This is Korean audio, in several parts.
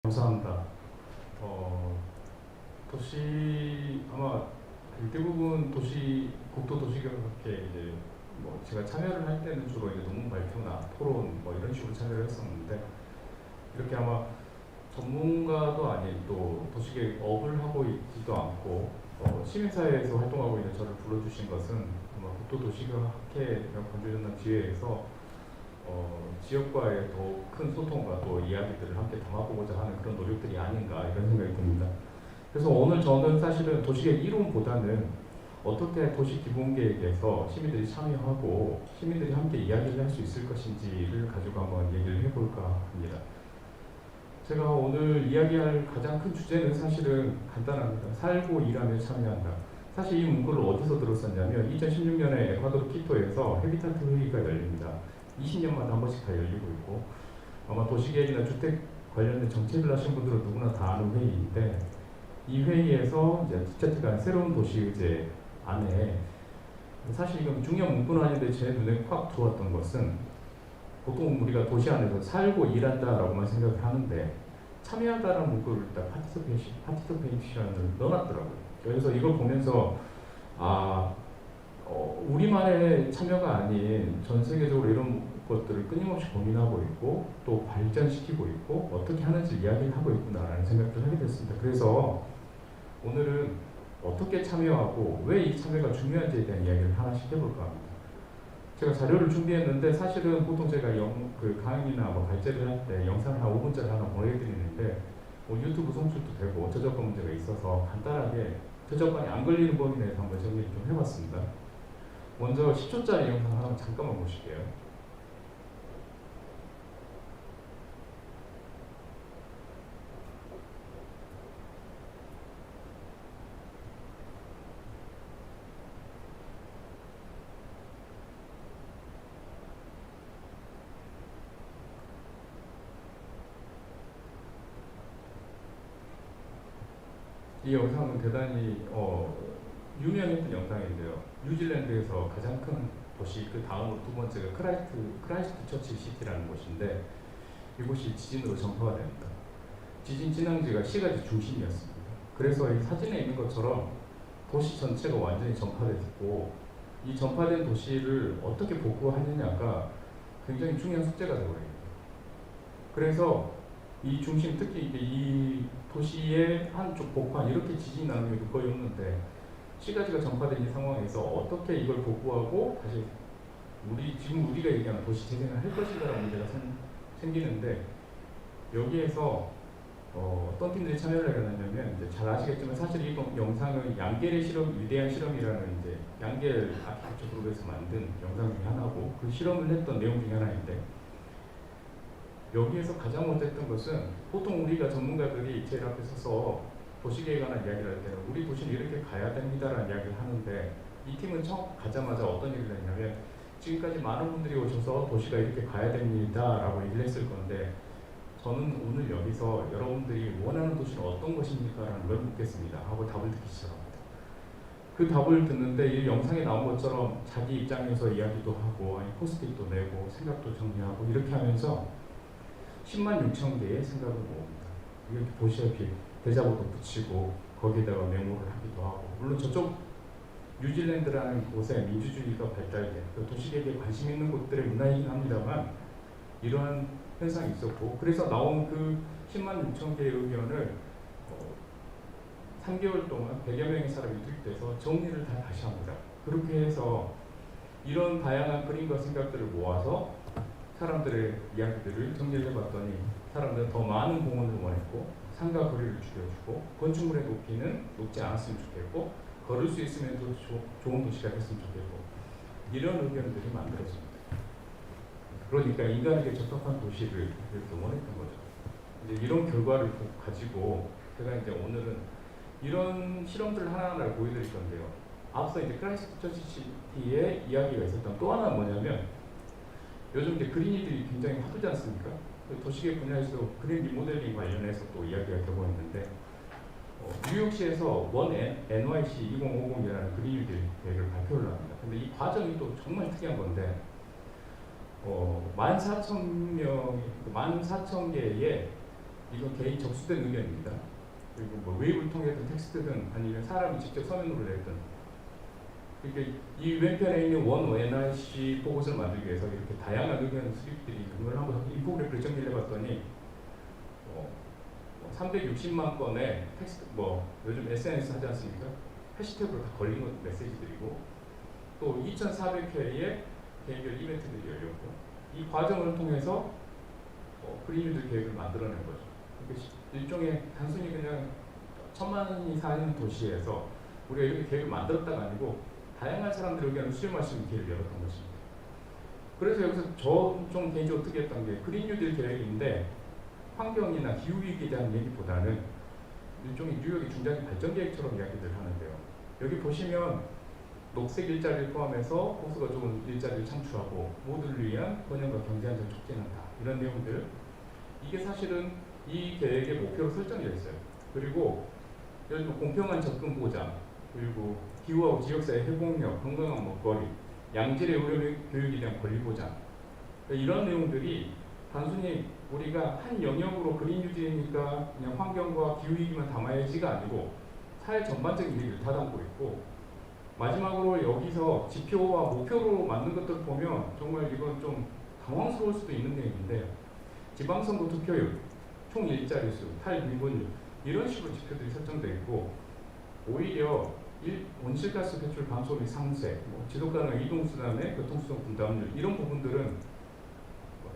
감사합니다. 도시 아마 대부분 국토 도시계획에 이제 뭐 제가 참여를 할 때는 주로 이제 논문 발표나 토론 뭐 이런 식으로 참여를 했었는데 이렇게 아마 전문가도 아닌 또 도시계획 업을 하고 있지도 않고 시민사회에서 활동하고 있는 저를 불러주신 것은 아마 국토 도시계획학회 건조전당 지회에서 지역과의 더 큰 소통과 또 이야기들을 함께 담아보고자 하는 그런 노력들이 아닌가 이런 생각이 듭니다. 그래서 오늘 저는 사실은 도시계획 이론보다는 어떻게 도시기본계획에서 시민들이 참여하고 시민들이 함께 이야기를 할 수 있을 것인지를 가지고 한번 얘기를 해볼까 합니다. 제가 오늘 이야기할 가장 큰 주제는 사실은 간단합니다. 살고 일하며 참여한다. 사실 이 문구를 어디서 들었었냐면 2016년에 에콰도르 키토에서 헤비타트 회의가 열립니다. 20년마다 한 번씩 다 열리고 있고 아마 도시계획이나 주택 관련된 정책을 하신 분들은 누구나 다 아는 회의인데 이 회의에서 이제 디저트가 새로운 도시의제 안에 사실 이건 중요한 문구는 아닌데 제 눈에 확 들어왔던 것은 보통 우리가 도시 안에서 살고 일한다라고만 생각을 하는데 참여하다라는 문구를 딱 파티시페이션을 넣어놨더라고요. 그래서 이걸 보면서 우리만의 참여가 아닌 전 세계적으로 이런 것들을 끊임없이 고민하고 있고 또 발전시키고 있고 어떻게 하는지 이야기를 하고 있구나라는 생각을 하게 됐습니다. 그래서 오늘은 어떻게 참여하고 왜 이 참여가 중요한지에 대한 이야기를 하나씩 해볼까 합니다. 제가 자료를 준비했는데 사실은 보통 제가 강의나 뭐 발제를 할 때 영상을 한 5분짜리 하나 보내드리는데 유튜브 송출도 되고 저작권 문제가 있어서 간단하게 저작권이 안 걸리는 범위 내에서 한번 정리를 좀 해봤습니다. 먼저 10초짜리 영상 하나 잠깐만 보실게요. 이 영상은 대단히 유명했던 영상인데요. 뉴질랜드에서 가장 큰 도시 그 다음으로 두 번째가 크라이스트 처치 시티라는 곳인데 이곳이 지진으로 전파가 됩니다. 지진 진앙지가 시가지 중심이었습니다. 그래서 이 사진에 있는 것처럼 도시 전체가 완전히 전파됐고 이 전파된 도시를 어떻게 복구하느냐가 굉장히 중요한 숙제가 되어버립니다. 그래서 이 중심, 특히 이 도시의 한쪽 복판 이렇게 지진이 나는 경우도 거의 없는데 시가지가 전파된 이 상황에서 어떻게 이걸 복구하고 다시 지금 우리가 얘기하는 도시 재생을 할 것인가라는 문제가 생기는데 여기에서 어떤 팀들이 참여를 하냐면 이제 잘 아시겠지만 사실 이 영상은 양겔의 실험, 위대한 실험이라는 이제 양겔 아키텍처 그룹에서 만든 영상 중에 하나고 그 실험을 했던 내용 중에 하나인데 여기에서 가장 먼저 했던 것은 보통 우리가 전문가들이 제일 앞에 서서 도시계획에 관한 이야기를 할 때는 우리 도시는 이렇게 가야 됩니다라는 이야기를 하는데 이 팀은 처음 가자마자 어떤 얘기를 했냐면 지금까지 많은 분들이 오셔서 도시가 이렇게 가야 됩니다라고 얘기를 했을 건데 저는 오늘 여기서 여러분들이 원하는 도시는 어떤 것입니까? 라는 걸 묻겠습니다 하고 답을 듣기 시작합니다. 그 답을 듣는데 이 영상에 나온 것처럼 자기 입장에서 이야기도 하고 포스트잇도 내고 생각도 정리하고 이렇게 하면서 10만 6천 개의 생각을 모읍니다. 이렇게 보시다시피 대자보도 붙이고 거기에다가 메모를 하기도 하고 물론 저쪽 뉴질랜드라는 곳에 민주주의가 발달된 도시계획에 관심 있는 곳들의 문화이긴 합니다만 이러한 현상이 있었고 그래서 나온 그 10만 6천 개의 의견을 3개월 동안 100여 명의 사람이 투입돼서 정리를 다 다시 합니다. 그렇게 해서 이런 다양한 그림과 생각들을 모아서 사람들의 이야기들을 정리를 해봤더니 사람들은 더 많은 공원을 원했고 산과 거리를 줄여주고 건축물의 높이는 높지 않았으면 좋겠고 걸을 수 있으면 더 좋은 도시가 됐으면 좋겠고 이런 의견들이 만들어집니다. 그러니까 인간에게 적합한 도시를 이렇게 원했던 거죠. 이제 이런 결과를 가지고 제가 이제 오늘은 이런 실험들을 하나하나 보여드릴 건데요. 앞서 이제 크라이스트 처치 시티의 이야기가 있었던 또 하나는 뭐냐면 요즘 이제 그린이들이 굉장히 화두지 않습니까? 도시계획 분야에서도 그린 리모델링 관련해서 또 이야기가 되고 있는데 뉴욕시에서 원 NYC 2050이라는 그린 계획을 발표를 합니다. 근데 이 과정이 또 정말 특이한 건데 14,000개의 이건 개인 접수된 의견입니다. 그리고 뭐 웨이브를 통해서 텍스트든 아니면 사람이 직접 서면으로 냈든, 그러니까 이 왼편에 있는 원 NRC 보고서를 만들기 위해서 이렇게 다양한 의견 수립들이 그걸 한번 인포그래프를 정리를 해봤더니 360만 건의 텍스트, 뭐 요즘 SNS 하지 않습니까? 해시태그로 다 걸린 것 메시지들이고, 또 2,400회의 개인별 이벤트들이 열렸고, 이 과정을 통해서 그린뉴딜 계획을 만들어낸 거죠. 일종의 단순히 그냥 1,000만이 사는 도시에서 우리가 이렇게 계획을 만들었다가 아니고 다양한 사람들의 의견을 수렴할 수 있는 기회를 열었던 것입니다. 그래서 여기서 저 좀 개인적으로 특이했던 게 그린뉴딜 계획인데 환경이나 기후위기에 대한 얘기보다는 일종의 뉴욕의 중장기 발전 계획처럼 이야기를 하는데요. 여기 보시면 녹색 일자리를 포함해서 호수가 좋은 일자리를 창출하고 모두를 위한 번영과 경제 안정을 촉진한다. 이런 내용들, 이게 사실은 이 계획의 목표로 설정이 되어 있어요. 그리고 예를 들어 공평한 접근 보장, 그리고 기후하고 지역사회 회복력, 건강한 먹거리, 양질의 의료 교육에 대한 권리 보장, 이런 내용들이 단순히 우리가 한 영역으로 그린뉴딜이니까 그냥 환경과 기후위기만 담아야지가 아니고 사회 전반적인 얘기를 다 담고 있고, 마지막으로 여기서 지표와 목표로 만든 것들을 보면 정말 이건 좀 당황스러울 수도 있는 내용인데, 지방선거 투표율, 총 일자리 수, 탈미분율, 이런 식으로 지표들이 설정되어 있고, 오히려 온실가스 배출 감소 및 상쇄, 지속 가능한 이동수단의 교통수단 분담률, 이런 부분들은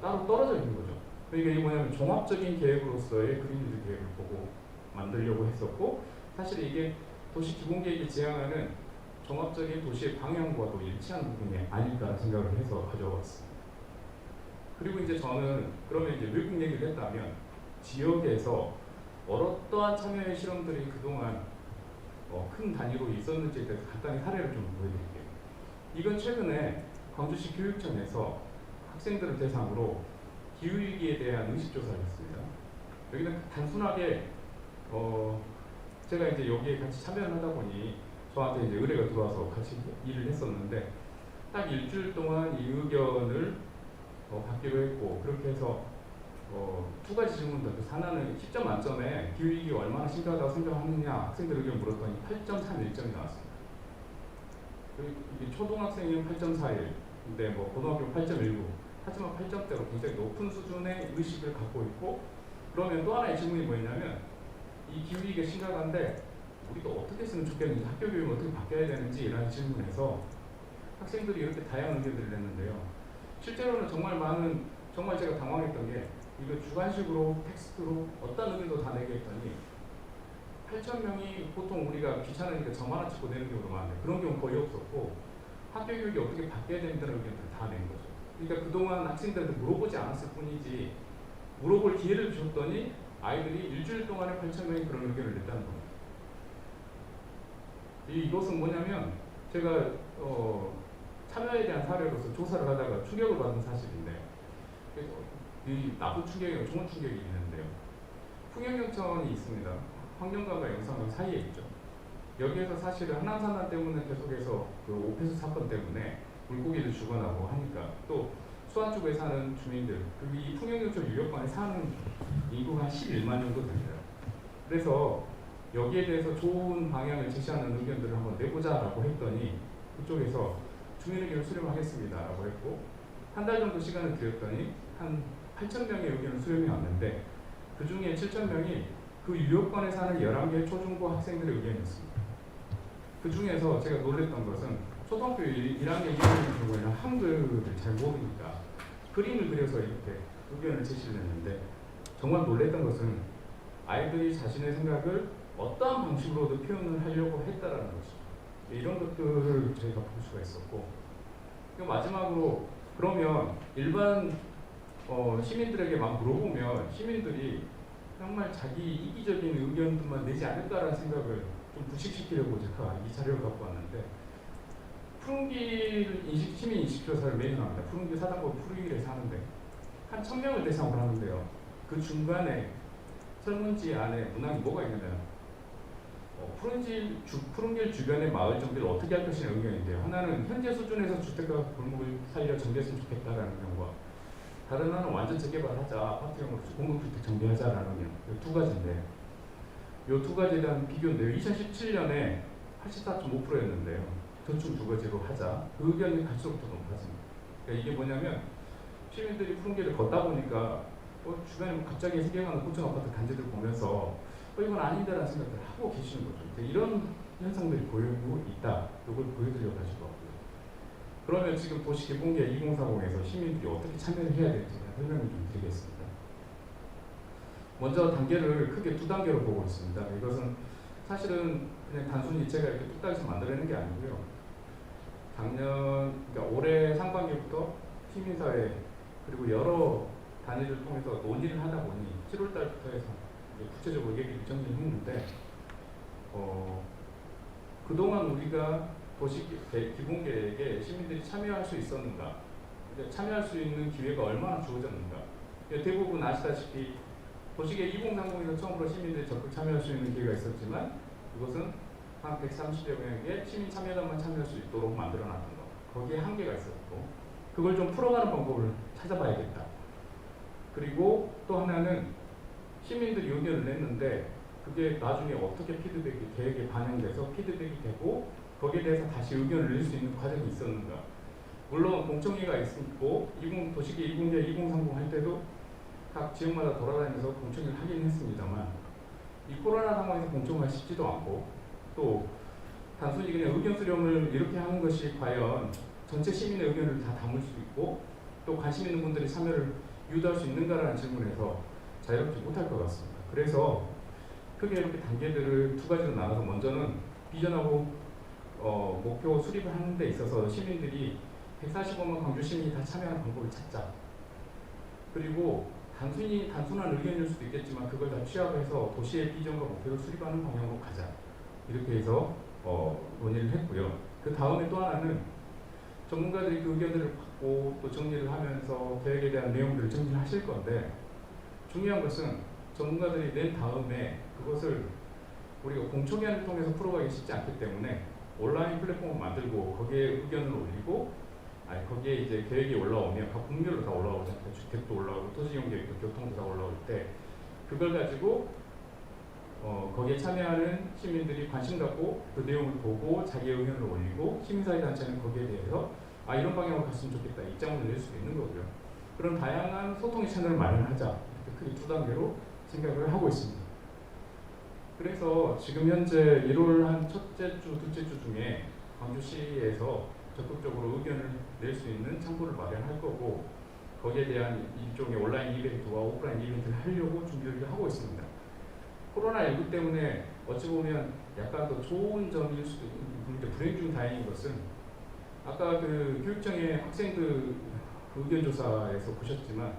따로 떨어져 있는 거죠. 그러니까 이게 뭐냐면 종합적인 계획으로서의 그린뉴딜 계획을 보고 만들려고 했었고, 사실 이게 도시 기본계획이 지향하는 종합적인 도시의 방향과도 일치하는 부분이 아닐까 생각을 해서 가져왔습니다. 그리고 이제 저는 그러면 이제 외국 얘기를 했다면 지역에서 어떠한 참여의 실험들이 그동안 큰 단위로 있었는지에 대해서 간단히 사례를 좀 보여드릴게요. 이건 최근에 광주시 교육청에서 학생들을 대상으로 기후위기에 대한 의식조사를 했습니다. 여기는 단순하게 제가 이제 여기에 같이 참여를 하다 보니 저한테 이제 의뢰가 들어와서 같이 일을 했었는데, 딱 일주일 동안 이 의견을 받기로 했고, 그렇게 해서 두 가지 질문들, 하나는 10점 만점에 기후위기가 얼마나 심각하다고 생각하느냐 학생들 의견 물었더니 8.31점이 나왔습니다. 이게 초등학생이면 8.41, 근데 뭐 고등학교 8.19, 하지만 8점대로 굉장히 높은 수준의 의식을 갖고 있고, 그러면 또 하나의 질문이 뭐였냐면, 이 기후위기가 심각한데 우리가 어떻게 쓰면 좋겠는지, 학교 교육을 어떻게 바뀌어야 되는지 라는 질문에서 학생들이 이렇게 다양한 의견들을 냈는데요. 실제로는 정말 제가 당황했던 게, 이거 주관식으로 텍스트로 어떤 의견도 다 내게 했더니 8,000명이 보통 우리가 귀찮으니까 점 하나 찍고 내는 경우도 많은데 그런 경우 거의 없었고, 학교 교육이 어떻게 바뀌어야 된다는 의견들을 다 낸 거죠. 그러니까 그동안 학생들한테 물어보지 않았을 뿐이지 물어볼 기회를 줬더니 아이들이 일주일 동안에 8,000명이 그런 의견을 냈다는 겁니다. 이것은 뭐냐면 제가 참여에 대한 사례로서 조사를 하다가 충격을 받은 사실인데, 이 나부 충격이나 좋은 충격이 있는데요. 풍영경천이 있습니다. 환경관과 영상관 사이에 있죠. 여기에서 사실은 한남산란 때문에 계속해서 그 오폐수 사건 때문에 물고기를 죽어나고 하니까, 또 수안 쪽에 사는 주민들, 그리고 이 풍영경천 유역관에 사는 인구가 한 11만 정도 됩니다. 그래서 여기에 대해서 좋은 방향을 제시하는 의견들을 한번 내보자라고 했더니 그쪽에서 주민 의견을 수렴하겠습니다라고 했고, 한 달 정도 시간을 드렸더니 한 8,000명의 의견을 수렴해 왔는데, 그 중에 7,000명이 그 유역권에 사는 11개 초중고 학생들의 의견이었습니다. 그 중에서 제가 놀랬던 것은 초등학교 1학년 2학년 경우에는 한글을 잘 모르니까 그림을 그려서 이렇게 의견을 제시를 했는데, 정말 놀랬던 것은 아이들이 자신의 생각을 어떠한 방식으로도 표현을 하려고 했다라는 것이죠. 이런 것들을 저희가 볼 수가 있었고, 마지막으로 그러면 일반 시민들에게 막 물어보면 시민들이 정말 자기 이기적인 의견들만 내지 않을까라는 생각을 좀 부식시키려고 제가 이 자료를 갖고 왔는데, 푸른길 시민 인식조사를 매년 합니다. 푸른길 사단법 푸른길에 사는데 한 1,000명을 대상으로 하는데요. 그 중간에 설문지 안에 문항이 뭐가 있냐면 푸른길 주변의 마을 정비를 어떻게 할 것이냐는 의견인데요. 하나는 현재 수준에서 주택가 골목을 살려 정비했으면 좋겠다라는 경우와, 다른 하나는 완전 재개발하자, 아파트형으로 공급주택 정비하자라는 두 가지인데, 이 두 가지에 대한 비교인데요. 2017년에 84.5%였는데요. 전chung 두 가지로 하자. 그 의견이 갈수록 더 높아집니다. 그러니까 이게 뭐냐면 시민들이 푸른 길을 걷다 보니까 주변에 갑자기 세개가는 고층 아파트 단지들 보면서 이건 아닌데라는 생각을 하고 계시는 거죠. 이런 현상들이 보이고 있다. 이걸 보여드려 가지고 왔고요. 그러면 지금 도시개봉계획 2040에서 시민들이 어떻게 참여를 해야 될지 설명을 좀 드리겠습니다. 먼저 단계를 크게 두 단계로 보고 있습니다. 이것은 사실은 그냥 단순히 제가 이렇게 뚝딱해서 만들어내는 게 아니고요. 그러니까 올해 상반기부터 시민사회 그리고 여러 단위를 통해서 논의를 하다 보니 7월 달부터 해서 구체적으로 얘기를 정리했는데, 그동안 우리가 도시기본계획에 시민들이 참여할 수 있었는가, 참여할 수 있는 기회가 얼마나 주어졌는가. 대부분 아시다시피 도시계획 2030에서 처음으로 시민들이 적극 참여할 수 있는 기회가 있었지만, 이것은 한 130여 명에게 시민 참여단만 참여할 수 있도록 만들어놨던 것. 거기에 한계가 있었고, 그걸 좀 풀어가는 방법을 찾아봐야겠다. 그리고 또 하나는 시민들이 의견을 냈는데 그게 나중에 어떻게 피드백이 계획에 반영돼서 피드백이 되고 거기에 대해서 다시 의견을 낼 수 있는 과정이 있었는가. 물론 공청회가 있고 도시계획 2030 할 때도 각 지역마다 돌아다니면서 공청회를 하긴 했습니다만, 이 코로나 상황에서 공청회가 쉽지도 않고, 또 단순히 그냥 의견 수렴을 이렇게 하는 것이 과연 전체 시민의 의견을 다 담을 수 있고 또 관심 있는 분들이 참여를 유도할 수 있는가라는 질문에서 자유롭지 못할 것 같습니다. 그래서 크게 이렇게 단계들을 두 가지로 나눠서, 먼저는 비전하고 목표 수립을 하는 데 있어서 시민들이 145만 광주 시민이 다 참여하는 방법을 찾자. 그리고 단순한 의견일 수도 있겠지만 그걸 다 취합해서 도시의 비전과 목표를 수립하는 방향으로 가자. 이렇게 해서 논의를 했고요. 그 다음에 또 하나는 전문가들이 그 의견들을 받고 또 정리를 하면서 계획에 대한 내용들을 정리를 하실 건데, 중요한 것은 전문가들이 낸 다음에 그것을 우리가 공청회를 통해서 풀어가기 쉽지 않기 때문에 온라인 플랫폼을 만들고 거기에 의견을 올리고, 거기에 이제 계획이 올라오면 각 분별로 다 올라오잖아요. 주택도 올라오고 토지이용계획도 교통도 다 올라올 때 그걸 가지고 거기에 참여하는 시민들이 관심 갖고 그 내용을 보고 자기 의견을 올리고, 시민사회단체는 거기에 대해서 이런 방향으로 갔으면 좋겠다 입장을 낼 수 있는 거고요. 그런 다양한 소통의 채널을 마련하자. 이렇게 크게 두 단계로 생각을 하고 있습니다. 그래서 지금 현재 1월 한 첫째 주, 둘째 주 중에 광주시에서 적극적으로 의견을 낼 수 있는 창구를 마련할 거고, 거기에 대한 일종의 온라인 이벤트와 오프라인 이벤트를 하려고 준비를 하고 있습니다. 코로나19 때문에 어찌 보면 약간 더 좋은 점일 수도 있는데, 불행 중 다행인 것은 아까 그 교육청의 학생들 의견조사에서 보셨지만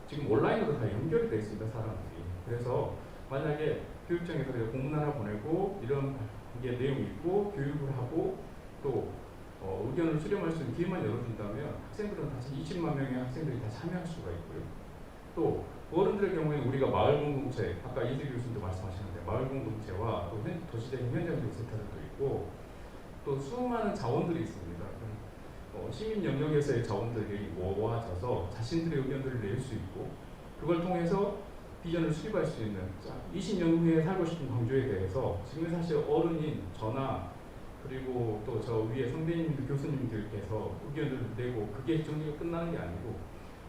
지금 온라인으로 다 연결이 되어 있습니다, 사람들이. 그래서 만약에 교육청에서 공문 하나 보내고 이런 게 내용이 있고 교육을 하고 또 의견을 수렴할 수 있는 기회만 열어준다면 학생들은 다시 20만 명의 학생들이 다 참여할 수가 있고요. 또 어른들의 경우에는 우리가 마을 공동체, 아까 이슬 교수님도 말씀하셨는데 마을 공동체와 또 도시적인 현장적 센터들도 있고 또 수많은 자원들이 있습니다. 시민 영역에서의 자원들이 모아져서 자신들의 의견들을 낼 수 있고, 그걸 통해서 비전을 수립할 수 있는 20년 후에 살고 싶은 광주에 대해서 지금 사실 어른인 저나 그리고 또 저 위에 선배님들, 교수님들께서 의견을 내고 그게 정리가 끝나는 게 아니고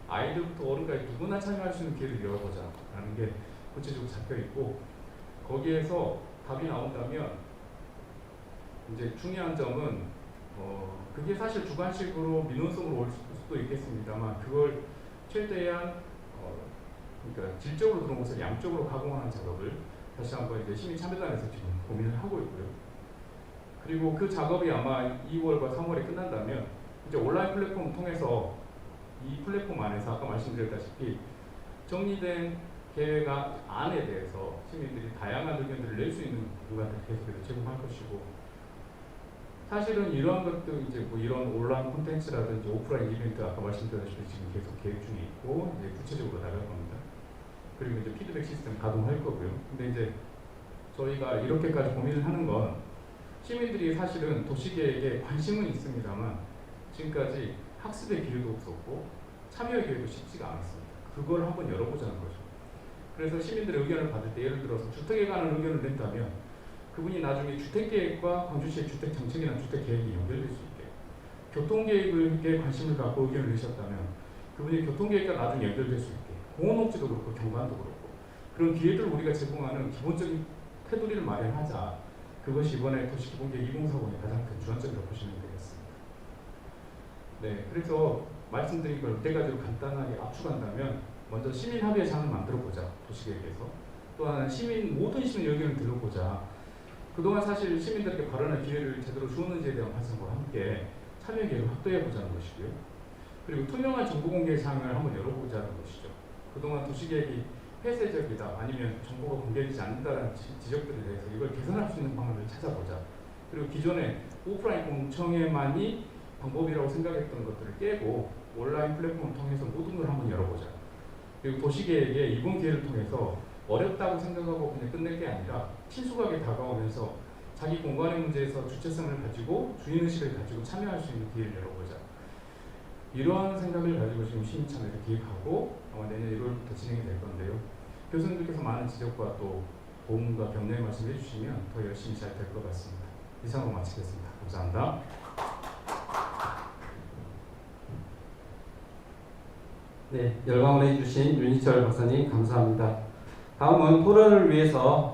아이들부터 어른까지 누구나 참여할 수 있는 기회를 열어보자 라는 게 구체적으로 잡혀 있고, 거기에서 답이 나온다면 이제 중요한 점은 그게 사실 주관식으로 민원성으로 올 수도 있겠습니다만 그걸 최대한 그러니까 질적으로 그런 것을 양쪽으로 가공하는 작업을 다시 한번 이제 시민 참여단에서 지금 고민을 하고 있고요. 그리고 그 작업이 아마 2월과 3월에 끝난다면 이제 온라인 플랫폼을 통해서 이 플랫폼 안에서 아까 말씀드렸다시피 정리된 계획 안에 대해서 시민들이 다양한 의견들을 낼 수 있는 공간을 계속해서 제공할 것이고, 사실은 이러한 것도 이제 뭐 이런 온라인 콘텐츠라든지 오프라인 이벤트 아까 말씀드렸다시피 지금 계속 계획 중에 있고 이제 구체적으로 나갈 겁니다. 그리고 이제 피드백 시스템 가동할 거고요. 근데 이제 저희가 이렇게까지 고민을 하는 건 시민들이 사실은 도시계획에 관심은 있습니다만 지금까지 학습의 기회도 없었고 참여하기도 쉽지가 않았습니다. 그걸 한번 열어보자는 거죠. 그래서 시민들의 의견을 받을 때 예를 들어서 주택에 관한 의견을 낸다면 그분이 나중에 주택계획과 광주시의 주택정책이나 주택계획이 연결될 수 있게, 교통계획에 관심을 갖고 의견을 내셨다면 그분이 교통계획과 나중에 연결될 수 있게, 공원녹지도 그렇고 경관도 그렇고 그런 기회들을 우리가 제공하는 기본적인 테두리를 마련하자. 그것이 이번에 도시기본계획 2040의 가장 큰 주안점이라고 보시면 되겠습니다. 네, 그래서 말씀드린 걸 네 가지로 간단하게 압축한다면 먼저 시민합의장을 만들어보자. 도시계획에서. 또 하나는 모든 시민 의견을 들어보자. 그동안 사실 시민들에게 발언할 기회를 제대로 주었는지에 대한 반성과 함께 참여 기회를 확대해보자는 것이고요. 그리고 투명한 정보 공개 사항을 한번 열어보자는 것이죠. 그동안 도시계획이 폐쇄적이다, 아니면 정보가 공개되지 않는다는 지적들에 대해서 이걸 개선할 수 있는 방법을 찾아보자. 그리고 기존에 오프라인 공청회만이 방법이라고 생각했던 것들을 깨고 온라인 플랫폼을 통해서 모든 걸 한번 열어보자. 그리고 도시계획의 이번 기회를 통해서 어렵다고 생각하고 그냥 끝낼 게 아니라 친숙하게 다가오면서 자기 공간의 문제에서 주체성을 가지고 주인의식을 가지고 참여할 수 있는 기회를 열어보자. 이러한 생각을 가지고 지금 시민참여를 기획하고 아마 내년 1월부터 진행이 될 건데요. 교수님들께서 많은 지적과 또 도움과 격려의 말씀 해주시면 더 열심히 잘 될 것 같습니다. 이상으로 마치겠습니다. 감사합니다. 네, 열강을 해주신 윤희철 박사님 감사합니다. 다음은 토론을 위해서